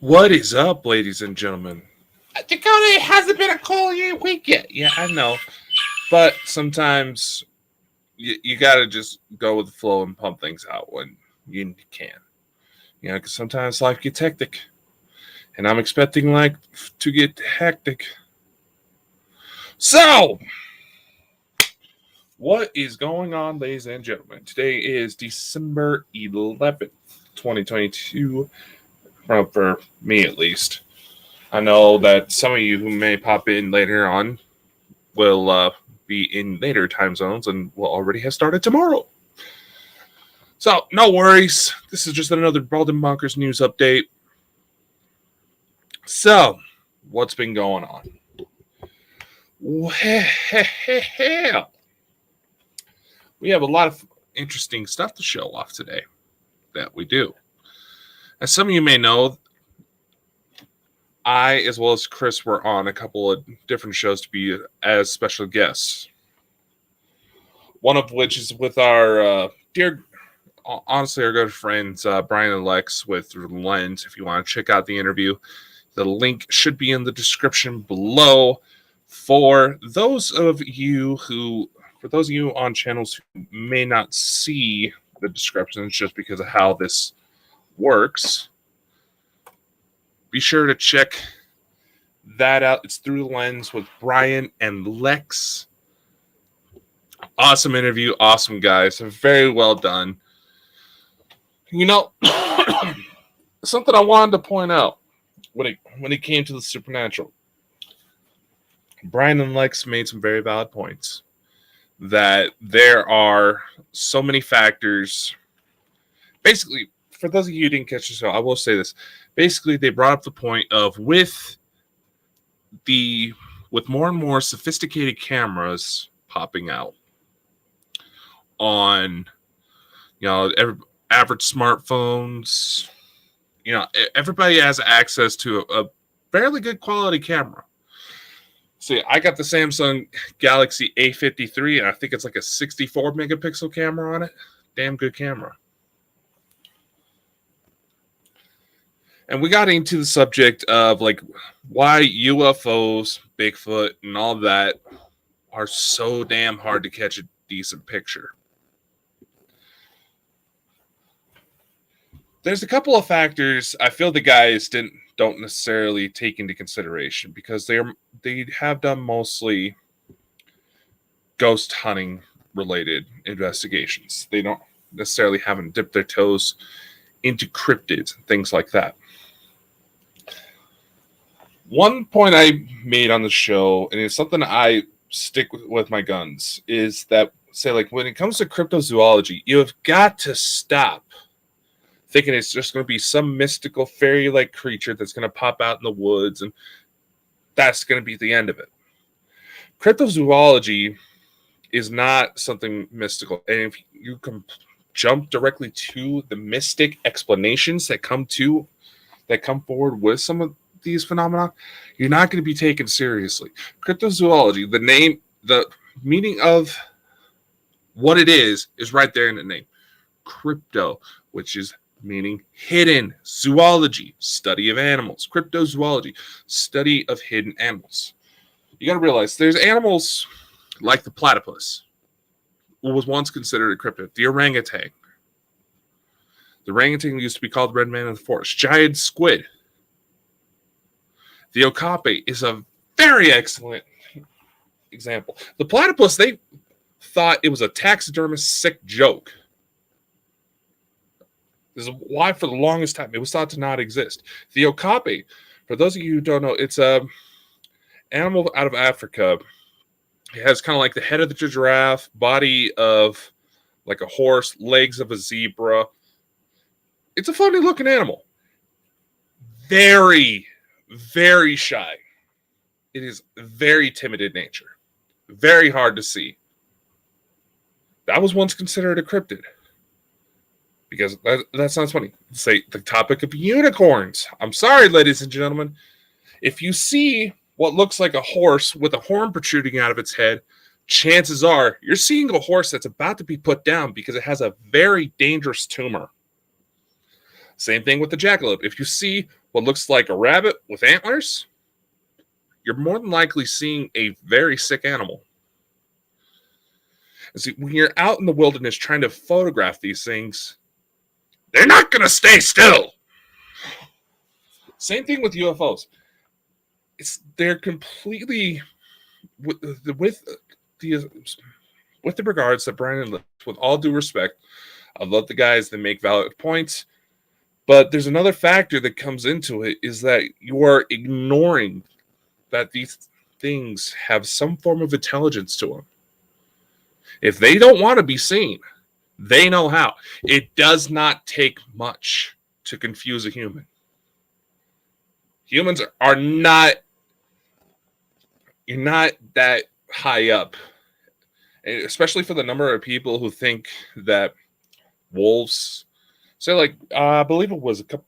What is up, ladies and gentlemen? Dakota, it hasn't been a cold week yet. Yeah, I know. But sometimes you got to just go with the flow and pump things out when you can. Because sometimes life gets hectic. And I'm expecting life to get hectic. So, what is going on, ladies and gentlemen? Today is December 11th, 2022, for me at least. I know that some of you who may pop in later on will be in later time zones and will already have started tomorrow. So, no worries. This is just another Bald and Bonkers news update. So, what's been going on? Well, we have a lot of interesting stuff to show off today that we do. As some of you may know, I, as well as Chris, were on a couple of different shows to be as special guests. One of which is with our honestly, our good friends, Brian and Lex with Lens. If you want to check out the interview, the link should be in the description below. For those of you on channels who may not see the descriptions just because of how this works, be sure to check that out. It's Through the Lens with Brian and Lex. Awesome interview, awesome guys, very well done. Something I wanted to point out when it came to the supernatural. Brian and Lex made some very valid points that there are so many factors. Basically, for those of you who didn't catch the show, I will say this. Basically, they brought up the point of with more and more sophisticated cameras popping out on, average smartphones, everybody has access to a fairly good quality camera. See, I got the Samsung Galaxy A53, and I think it's like a 64 megapixel camera on it. Damn good camera. And we got into the subject of why UFOs, Bigfoot, and all that are so damn hard to catch a decent picture. There's a couple of factors I feel the guys don't necessarily take into consideration because they have done mostly ghost hunting related investigations. They don't necessarily haven't dipped their toes into cryptids and things like that. One point I made on the show, and it's something I stick with my guns, is that when it comes to cryptozoology, you have got to stop thinking it's just going to be some mystical fairy-like creature that's going to pop out in the woods and that's going to be the end of it. Cryptozoology is not something mystical. And if you can jump directly to the mystic explanations that come forward with some of these phenomena, you're not going to be taken seriously. Cryptozoology, the meaning of what it is right there in the name. Crypto, which is meaning hidden. Zoology, study of animals. Cryptozoology, study of hidden animals. You got to realize there's animals like the platypus, who was once considered a cryptid. The orangutan. The orangutan used to be called red man of the forest. Giant squid. The okapi is a very excellent example. The platypus, they thought it was a taxidermist sick joke. This is why, for the longest time, it was thought to not exist. The okapi, for those of you who don't know, it's a animal out of Africa. It has kind of like the head of the giraffe, body of like a horse, legs of a zebra. It's a funny looking animal. Very, very shy. It is very timid in nature. Very hard to see. That was once considered a cryptid. Because that sounds funny. Say the topic of unicorns. I'm sorry, ladies and gentlemen. If you see what looks like a horse with a horn protruding out of its head, chances are you're seeing a horse that's about to be put down because it has a very dangerous tumor. Same thing with the jackalope. If you see what looks like a rabbit with antlers, you're more than likely seeing a very sick animal. And see, when you're out in the wilderness trying to photograph these things, they're not going to stay still. Same thing with UFOs. They're completely with the regards that Brandon, with all due respect, I love the guys that make valid points, but there's another factor that comes into it, is that you are ignoring that these things have some form of intelligence to them. If they don't want to be seen, they know how. It does not take much to confuse a human. Humans are not, you're not that high up, especially for the number of people who think that wolves, say, like, I believe it was a couple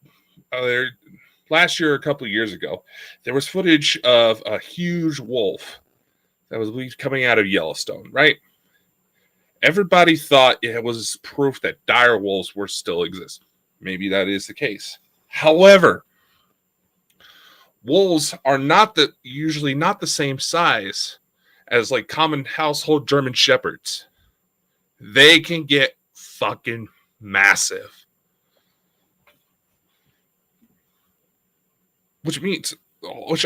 last year, a couple of years ago, there was footage of a huge wolf that was coming out of Yellowstone, right? Everybody thought it was proof that dire wolves were still exist. Maybe that is the case. However, wolves are usually not the same size as like common household German shepherds. They can get fucking massive. Which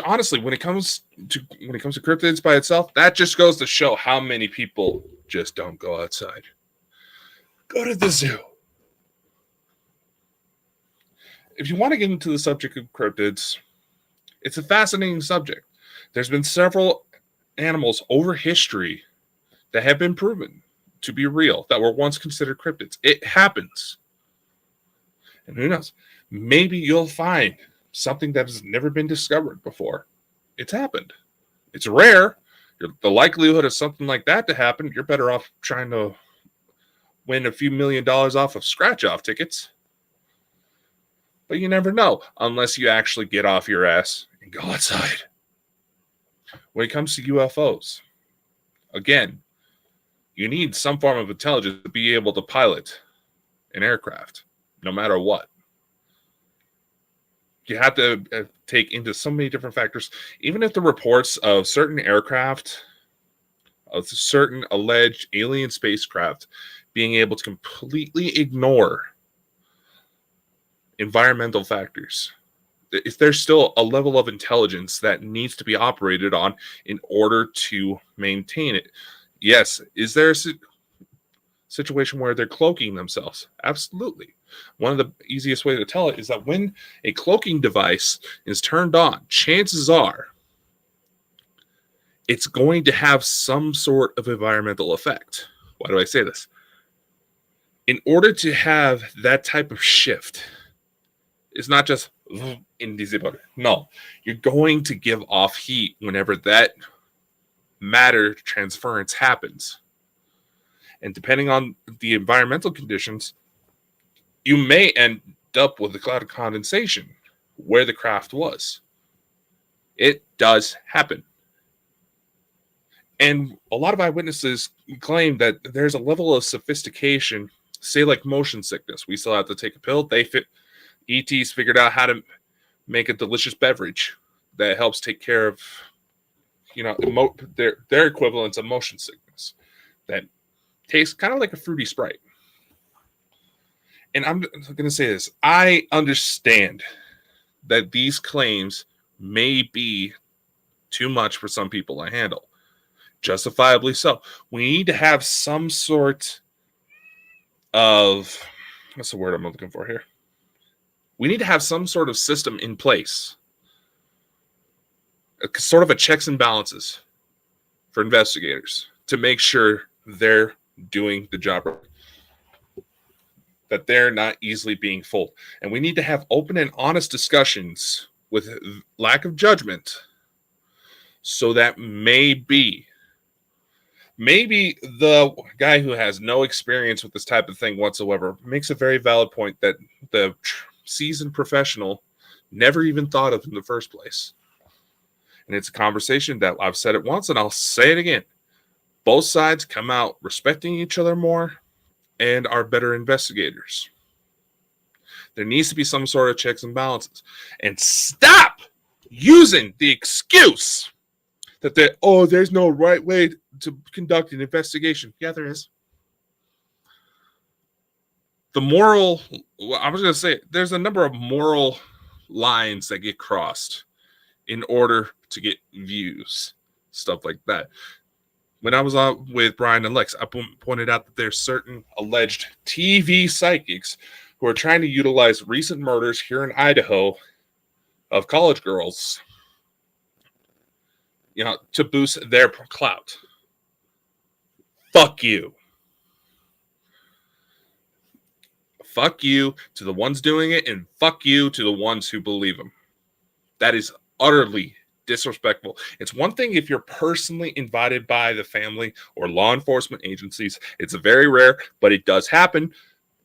honestly, when it comes to cryptids by itself, that just goes to show how many people just don't go outside. Go to the zoo. If you want to get into the subject of cryptids, it's a fascinating subject. There's been several animals over history that have been proven to be real, that were once considered cryptids. It happens. And who knows? Maybe you'll find something that has never been discovered before. It's happened. It's rare. The likelihood of something like that to happen, you're better off trying to win a few $1 million off of scratch-off tickets. But you never know unless you actually get off your ass and go outside. When it comes to UFOs, again, you need some form of intelligence to be able to pilot an aircraft, no matter what. You have to take into so many different factors. Even if the reports of certain aircraft, of certain alleged alien spacecraft being able to completely ignore environmental factors, if there's still a level of intelligence that needs to be operated on in order to maintain it. Yes, is there a situation where they're cloaking themselves? Absolutely. One of the easiest ways to tell it is that when a cloaking device is turned on, chances are it's going to have some sort of environmental effect. Why do I say this? In order to have that type of shift, it's not just invisible. No, you're going to give off heat whenever that matter transference happens. And depending on the environmental conditions, you may end up with a cloud of condensation where the craft was. It does happen. And a lot of eyewitnesses claim that there's a level of sophistication, say like motion sickness. We still have to take a pill. ETs figured out how to make a delicious beverage that helps take care of, their equivalents of motion sickness that tastes kind of like a fruity Sprite. And I'm going to say this. I understand that these claims may be too much for some people to handle. Justifiably so. We need to have some sort of, what's the word I'm looking for here? We need to have some sort of system in place. Sort of a checks and balances for investigators to make sure they're doing the job right, that they're not easily being fooled. And we need to have open and honest discussions with lack of judgment, so that maybe the guy who has no experience with this type of thing whatsoever makes a very valid point that the seasoned professional never even thought of in the first place. And it's a conversation that I've said it once and I'll say it again. Both sides come out respecting each other more and are better investigators. There needs to be some sort of checks and balances. And stop using the excuse that there's no right way to conduct an investigation. Yeah, there is. I was going to say, there's a number of moral lines that get crossed in order to get views, stuff like that. When I was on with Brian and Lex, I pointed out that there's certain alleged TV psychics who are trying to utilize recent murders here in Idaho of college girls, to boost their clout. Fuck you. Fuck you to the ones doing it, and fuck you to the ones who believe them. That is utterly disrespectful. It's one thing if you're personally invited by the family or law enforcement agencies. It's very rare, but it does happen.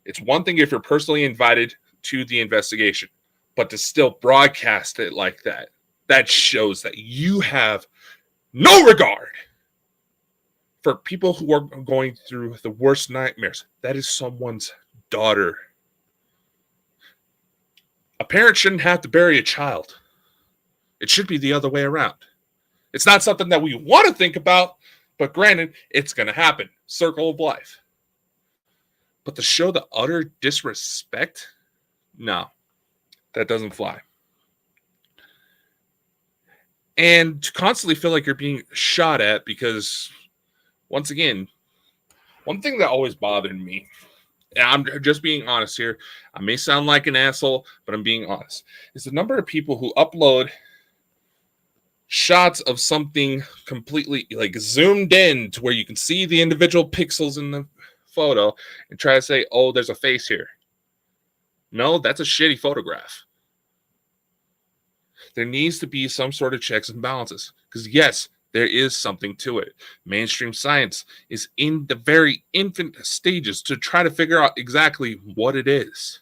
It's one thing if you're personally invited to the investigation, but to still broadcast it like that, that shows that you have no regard for people who are going through the worst nightmares. That is someone's daughter. A parent shouldn't have to bury a child. It should be the other way around. It's not something that we want to think about, but granted, it's going to happen. Circle of life. But to show the utter disrespect, no, that doesn't fly. And to constantly feel like you're being shot at because, once again, one thing that always bothered me, and I'm just being honest here, I may sound like an asshole, but I'm being honest, is the number of people who upload shots of something completely like zoomed in to where you can see the individual pixels in the photo and try to say, oh, there's a face here. No, that's a shitty photograph. There needs to be some sort of checks and balances because, yes, there is something to it. Mainstream science is in the very infant stages to try to figure out exactly what it is.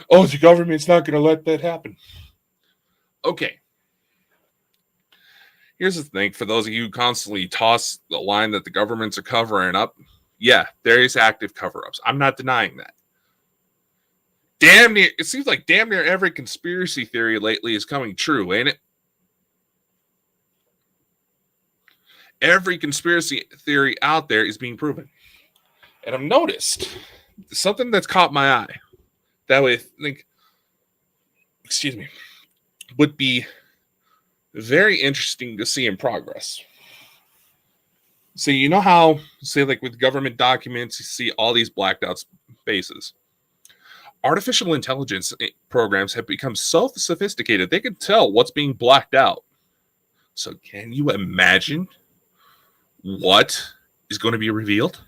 Oh, the government's not going to let that happen. Okay. Here's the thing. For those of you who constantly toss the line that the governments are covering up, yeah, there is active cover-ups. I'm not denying that. It seems like damn near every conspiracy theory lately is coming true, ain't it? Every conspiracy theory out there is being proven. And I've noticed something that's caught my eye that I think, would be very interesting to see in progress. So you know how, say like with government documents, you see all these blacked out spaces. Artificial intelligence programs have become so sophisticated, they can tell what's being blacked out. So can you imagine what is going to be revealed?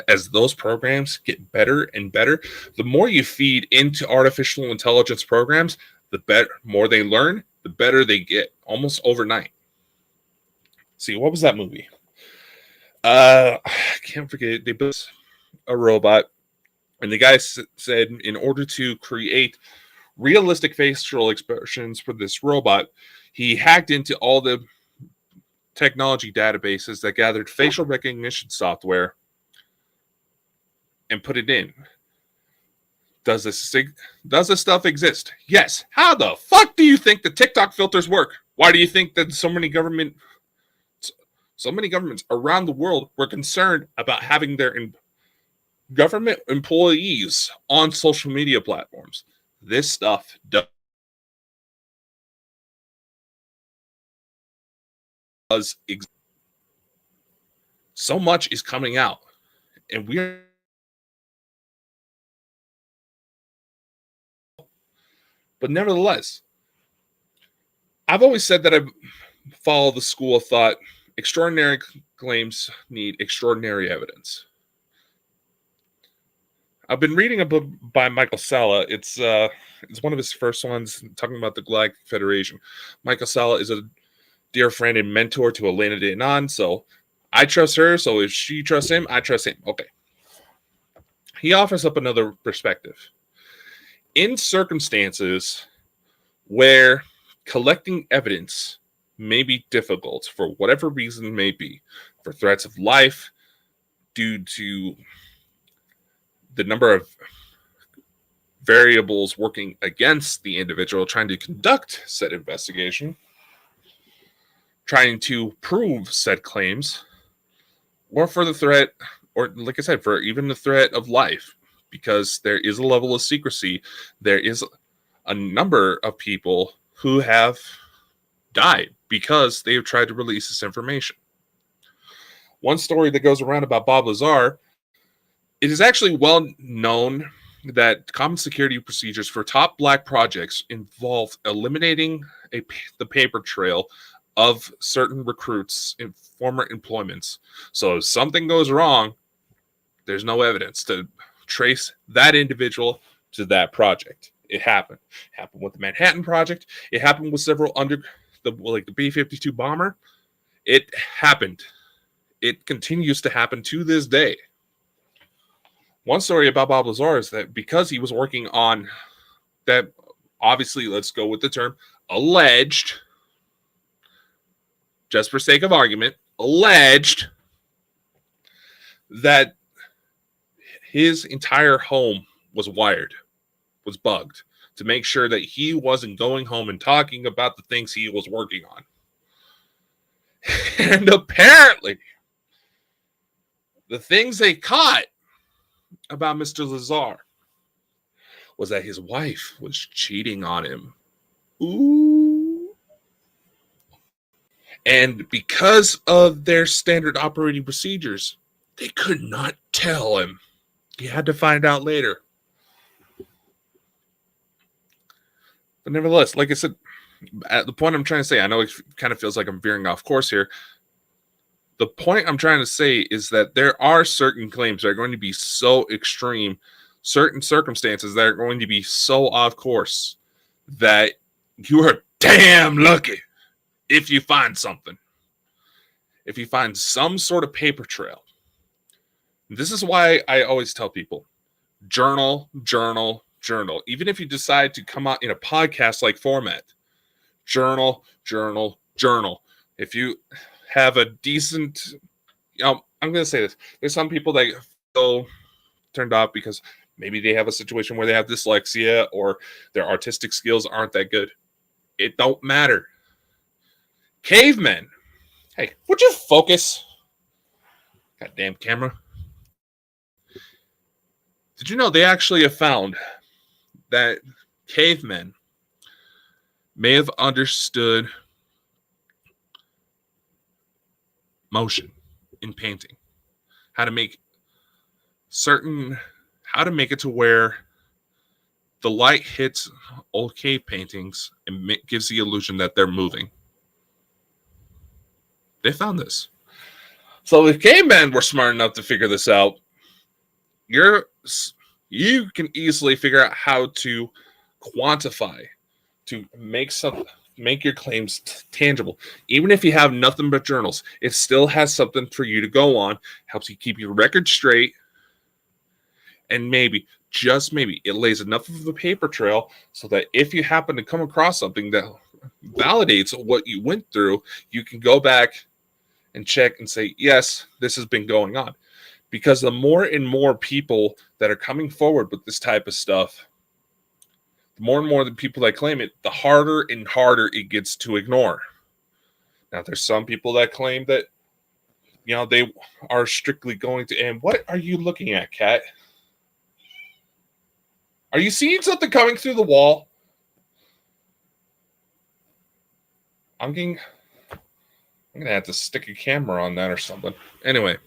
As those programs get better and better, the more you feed into artificial intelligence programs, the better, more they learn, the better they get, almost overnight. See, what was that movie? I can't forget. They built a robot, and the guy said in order to create realistic facial expressions for this robot, he hacked into all the technology databases that gathered facial recognition software and put it in. Does this stuff exist? Yes. How the fuck do you think the TikTok filters work? Why do you think that so many governments around the world were concerned about having their government employees on social media platforms? This stuff does exist. So much is coming out, and we're. But nevertheless, I've always said that I follow the school of thought. Extraordinary claims need extraordinary evidence. I've been reading a book by Michael Salla. It's one of his first ones talking about the Galactic Federation. Michael Salla is a dear friend and mentor to Elena Denon, so I trust her. So if she trusts him, I trust him. Okay. He offers up another perspective. In circumstances where collecting evidence may be difficult for whatever reason it may be, for threats of life, due to the number of variables working against the individual trying to conduct said investigation, trying to prove said claims, or for the threat, or like I said, for even the threat of life, because there is a level of secrecy. There is a number of people who have died because they have tried to release this information. One story that goes around about Bob Lazar, it is actually well known that common security procedures for top black projects involve eliminating the paper trail of certain recruits in former employments. So if something goes wrong, there's no evidence to trace that individual to that project. It happened. It happened with the Manhattan Project. It happened with several the B-52 bomber. It happened. It continues to happen to this day. One story about Bob Lazar is that because he was working on that, obviously, let's go with the term alleged, just for sake of argument, alleged that his entire home was wired, was bugged, to make sure that he wasn't going home and talking about the things he was working on. And apparently, the things they caught about Mr. Lazar was that his wife was cheating on him. Ooh. And because of their standard operating procedures, they could not tell him. He had to find out later. But nevertheless, like I said, at the point I'm trying to say, I know it kind of feels like I'm veering off course here. The point I'm trying to say is that there are certain claims that are going to be so extreme, certain circumstances that are going to be so off course, that you are damn lucky if you find something. If you find some sort of paper trail. This is why I always tell people, journal, journal, journal. Even if you decide to come out in a podcast-like format, journal, journal, journal. If you have a decent, I'm going to say this. There's some people that feel turned off because maybe they have a situation where they have dyslexia or their artistic skills aren't that good. It don't matter. Cavemen. Hey, would you focus? Goddamn camera. Did you know they actually have found that cavemen may have understood motion in painting, how to make it to where the light hits old cave paintings and gives the illusion that they're moving. They found this. So if cavemen were smart enough to figure this out, you can easily figure out how to quantify, to make your claims tangible. Even if you have nothing but journals, it still has something for you to go on, helps you keep your record straight, and maybe, just maybe, it lays enough of a paper trail so that if you happen to come across something that validates what you went through, you can go back and check and say, yes, this has been going on. Because the more and more people that are coming forward with this type of stuff, the more and more the people that claim it, the harder and harder it gets to ignore. Now, there's some people that claim that, they are strictly going to, and what are you looking at, Kat? Are you seeing something coming through the wall? I'm going to have to stick a camera on that or something. Anyway.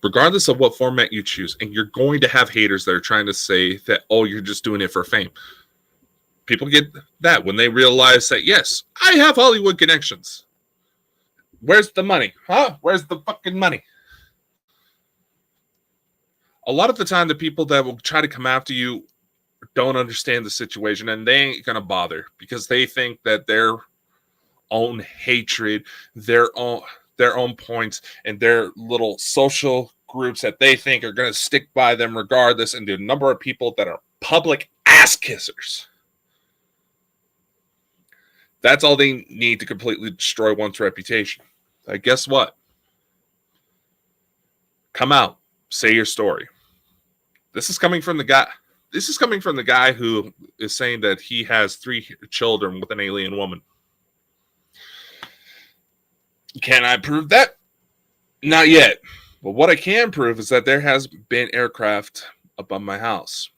Regardless of what format you choose, and you're going to have haters that are trying to say that, oh, you're just doing it for fame. People get that when they realize that, yes, I have Hollywood connections. Where's the money? Huh? Where's the fucking money? A lot of the time, the people that will try to come after you don't understand the situation, and they ain't going to bother because they think that their own hatred, their own points, and their little social groups that they think are going to stick by them regardless, and the number of people that are public ass kissers. That's all they need to completely destroy one's reputation. Guess what? Come out. Say your story. This is coming from the guy. This is coming from the guy who is saying that he has 3 children with an alien woman. Can I prove that? Not yet. But what I can prove is that there has been aircraft above my house.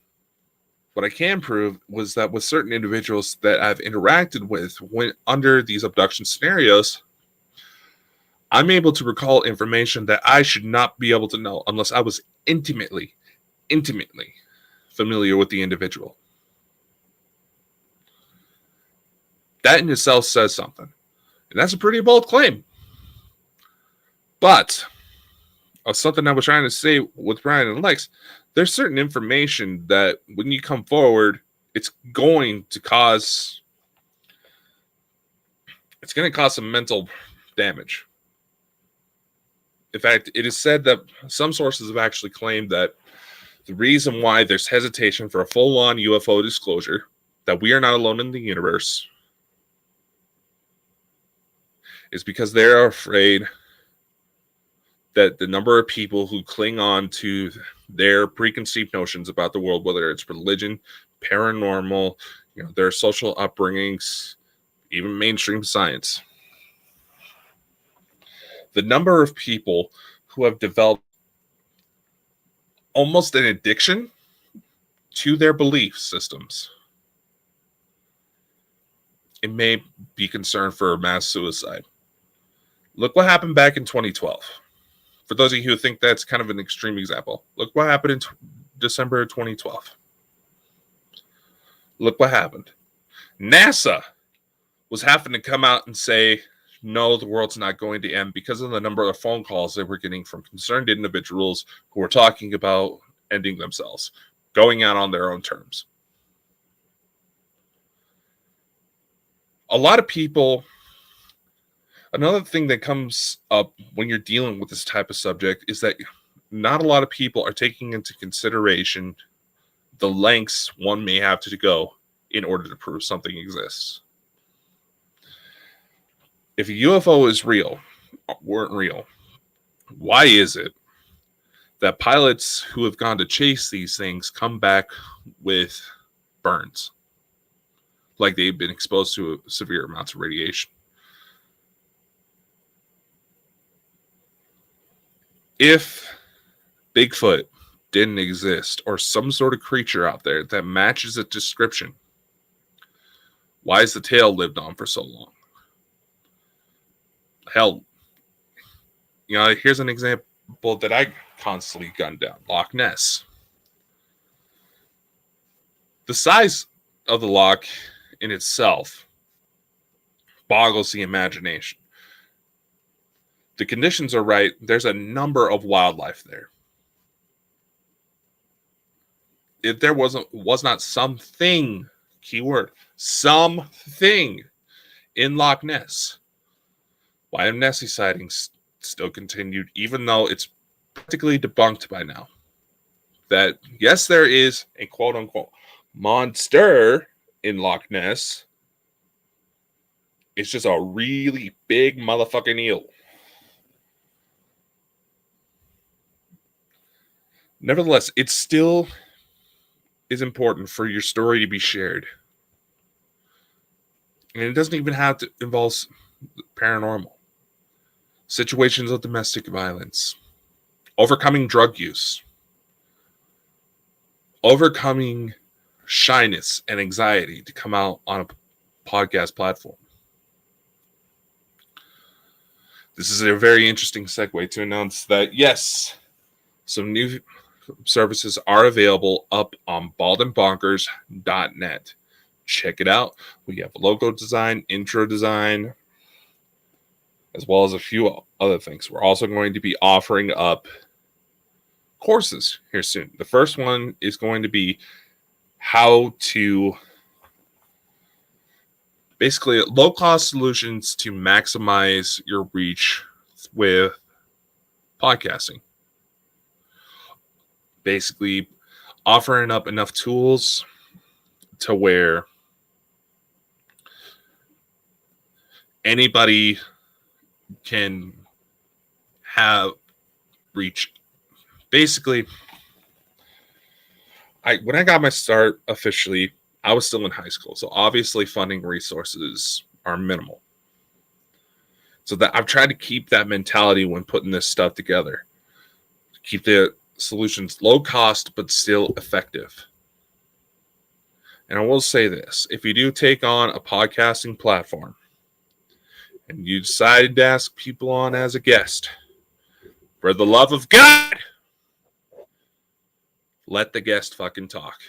What I can prove was that with certain individuals that I've interacted with when under these abduction scenarios, I'm able to recall information that I should not be able to know unless I was intimately familiar with the individual. That in itself says something. And that's a pretty bold claim. But something I was trying to say with Brian and Lex, there's certain information that when you come forward, it's going to cause some mental damage. In fact, it is said that some sources have actually claimed that the reason why there's hesitation for a full-on UFO disclosure, that we are not alone in the universe, is because they're afraid that the number of people who cling on to their preconceived notions about the world, whether it's religion, paranormal, their social upbringings, even mainstream science, the number of people who have developed almost an addiction to their belief systems, it may be concern for mass suicide. Look what happened back in 2012. For those of you who think that's kind of an extreme example, look what happened in December of 2012. Look what happened. NASA was having to come out and say, no, the world's not going to end because of the number of phone calls they were getting from concerned individuals who were talking about ending themselves, going out on their own terms. A lot of people, another thing that comes up when you're dealing with this type of subject is that not a lot of people are taking into consideration the lengths one may have to go in order to prove something exists. If a UFO is real, weren't real, why is it that pilots who have gone to chase these things come back with burns? Like they've been exposed to severe amounts of radiation. If Bigfoot didn't exist, or some sort of creature out there that matches a description, why has the tale lived on for so long? Hell, here's an example that I constantly gun down. Loch Ness. The size of the loch in itself boggles the imagination. The conditions are right. There's a number of wildlife there. If there was not something, keyword, something in Loch Ness, why have Nessie sightings still continued, even though it's practically debunked by now? That, yes, there is a quote-unquote monster in Loch Ness. It's just a really big motherfucking eel. Nevertheless, it still is important for your story to be shared. And it doesn't even have to involve paranormal. Situations of domestic violence, overcoming drug use, overcoming shyness and anxiety to come out on a podcast platform. This is a very interesting segue to announce that, yes, some new services are available up on baldandbonkers.net. Check it out. We have logo design, intro design, as well as a few other things. We're also going to be offering up courses here soon. The first one is going to be how to basically low-cost solutions to maximize your reach with podcasting. Basically offering up enough tools to where anybody can have reach. Basically, when I got my start officially, I was still in high school. So obviously funding resources are minimal. So that I've tried to keep that mentality when putting this stuff together. Keep the solutions low cost but still effective. And I will say this, if you do take on a podcasting platform and you decided to ask people on as a guest, for the love of God, let the guest fucking talk.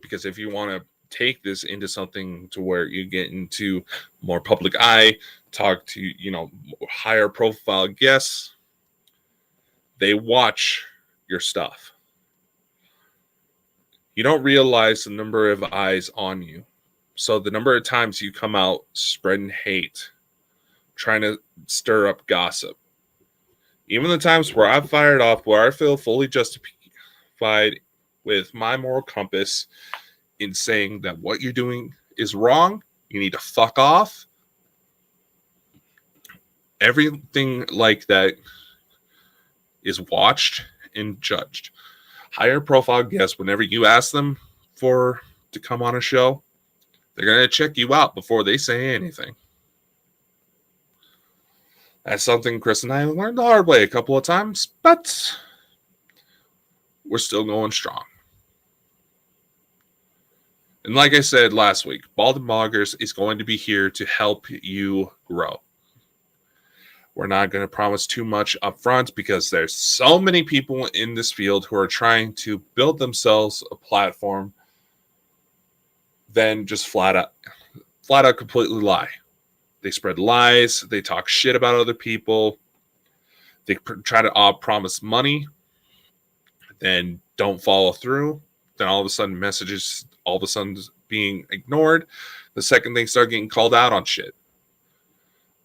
Because if you want to take this into something to where you get into more public eye, talk to, higher profile guests, they watch your stuff. You don't realize the number of eyes on you. So the number of times you come out spreading hate, trying to stir up gossip, even the times where I've fired off, where I feel fully justified with my moral compass in saying that what you're doing is wrong, you need to fuck off. Everything like that is watched and judged. Higher profile guests, whenever you ask them to come on a show, they're going to check you out before they say anything. That's something Chris and I learned the hard way a couple of times, but we're still going strong. And like I said last week, Bald and Bonkers is going to be here to help you grow. We're not going to promise too much up front because there's so many people in this field who are trying to build themselves a platform, then just flat out completely lie. They spread lies. They talk shit about other people. They try to promise money, then don't follow through. Then all of a sudden messages being ignored. The second they start getting called out on shit.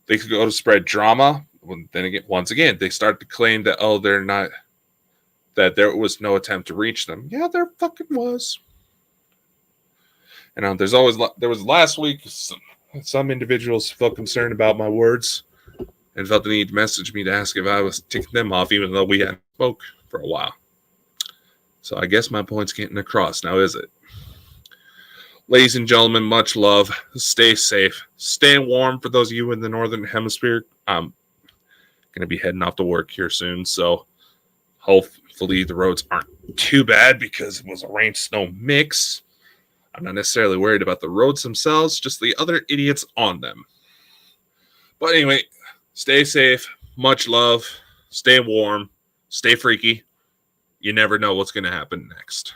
They could go to spread drama. Then again, once again, they start to claim that, that there was no attempt to reach them. Yeah, there fucking was. And there was last week, some individuals felt concerned about my words and felt the need to message me to ask if I was ticking them off, even though we hadn't spoke for a while. So I guess my point's getting across now, is it? Ladies and gentlemen, much love. Stay safe. Stay warm for those of you in the Northern Hemisphere. I'm going to be heading off to work here soon, so hopefully the roads aren't too bad because it was a rain-snow mix. I'm not necessarily worried about the roads themselves, just the other idiots on them. But anyway, stay safe. Much love. Stay warm. Stay freaky. You never know what's going to happen next.